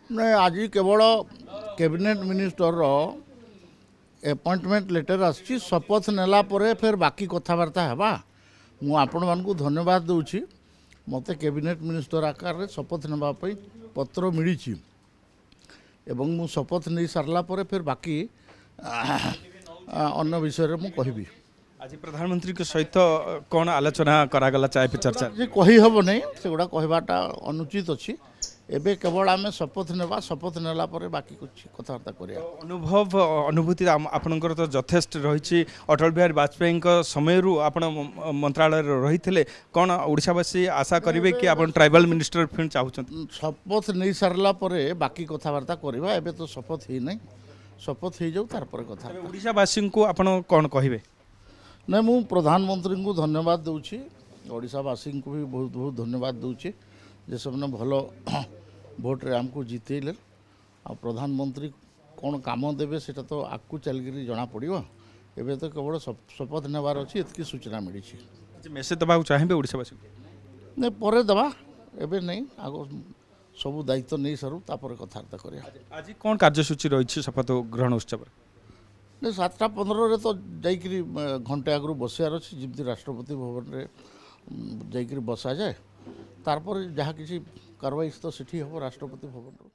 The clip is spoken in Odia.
ନାଇଁ ଆଜି କେବଳ କ୍ୟାବିନେଟ୍ ମିନିଷ୍ଟରର ଆପଏଣ୍ଟମେଣ୍ଟ ଲେଟର ଆସିଛି ଶପଥ ନେଲା ପରେ ଫେର୍ ବାକି କଥାବାର୍ତ୍ତା ହେବା। ମୁଁ ଆପଣମାନଙ୍କୁ ଧନ୍ୟବାଦ ଦେଉଛି। ମୋତେ କ୍ୟାବିନେଟ୍ ମିନିଷ୍ଟର ଆକାରରେ ଶପଥ ନେବା ପାଇଁ ପତ୍ର ମିଳିଛି ଏବଂ ମୁଁ ଶପଥ ନେଇ ସାରିଲା ପରେ ଫେର୍ ବାକି ଅନ୍ୟ ବିଷୟରେ ମୁଁ କହିବି। आज प्रधानमंत्री के सहित कौन आलोचना करागला चाहे पे चर्चा ଯେ କହିହେବ ନାହିଁ ସେଗୁଡ଼ା କହିବାଟା ଅନୁଚିତ ଅଛି। ଏବେ କେବଳ ଆମେ ଶପଥ ନେବା, ଶପଥ ନେଲା ପରେ ବାକି କିଛି କଥାବାର୍ତ୍ତା କରିବା। अनुभव अनुभूति आपणकर तो यथेष्ट रही अटल बिहारी वाजपेयी समय आपण मंत्रालय रही थे कौन ओडावासी आशा करेंगे कि आप ट्राइबल मिनिस्टर फिर चाहते ଶପଥ ନେଇ ସାରିଲା ପରେ ବାକି କଥାବାର୍ତ୍ତା କରିବା। ଏବେ ତ ଶପଥ ହେଇନାହିଁ, ଶପଥ ହେଇଯାଉ ତାରପରେ କଥା। ओडावासी को आपण कौन कहे ନାଇଁ ମୁଁ ପ୍ରଧାନମନ୍ତ୍ରୀଙ୍କୁ ଧନ୍ୟବାଦ ଦେଉଛି, ଓଡ଼ିଶାବାସୀଙ୍କୁ ବି ବହୁତ ବହୁତ ଧନ୍ୟବାଦ ଦେଉଛି ଯେ ସେମାନେ ଭଲ ଭୋଟ୍ରେ ଆମକୁ ଜିତେଇଲେ। ଆଉ ପ୍ରଧାନମନ୍ତ୍ରୀ କ'ଣ କାମ ଦେବେ ସେଇଟା ତ ଆଗକୁ ଚାଲିକିରି ଜଣାପଡ଼ିବ। ଏବେ ତ କେବଳ ଶପଥ ନେବାର ଅଛି, ଏତିକି ସୂଚନା ମିଳିଛି। मेसेज देवा चाहिए ओडावासी ନାଇଁ ପରେ ଦେବା, ଏବେ ନାହିଁ, ଆଗ ସବୁ ଦାୟିତ୍ୱ ନେଇ ସାରୁ ତାପରେ କଥାବାର୍ତ୍ତା କରିବା। आज कौन कार्यसूची रही शपथ ग्रहण उत्सव 7:15 ତ ଯାଇକିରି ଘଣ୍ଟେ ଆଗରୁ ବସିବାର ଅଛି, ଯେମିତି ରାଷ୍ଟ୍ରପତି ଭବନରେ ଯାଇକିରି ବସାଯାଏ। ତାରପରେ ଯାହା କିଛି କାରବାଇ ତ ସେଠି ହେବ ରାଷ୍ଟ୍ରପତି ଭବନରୁ।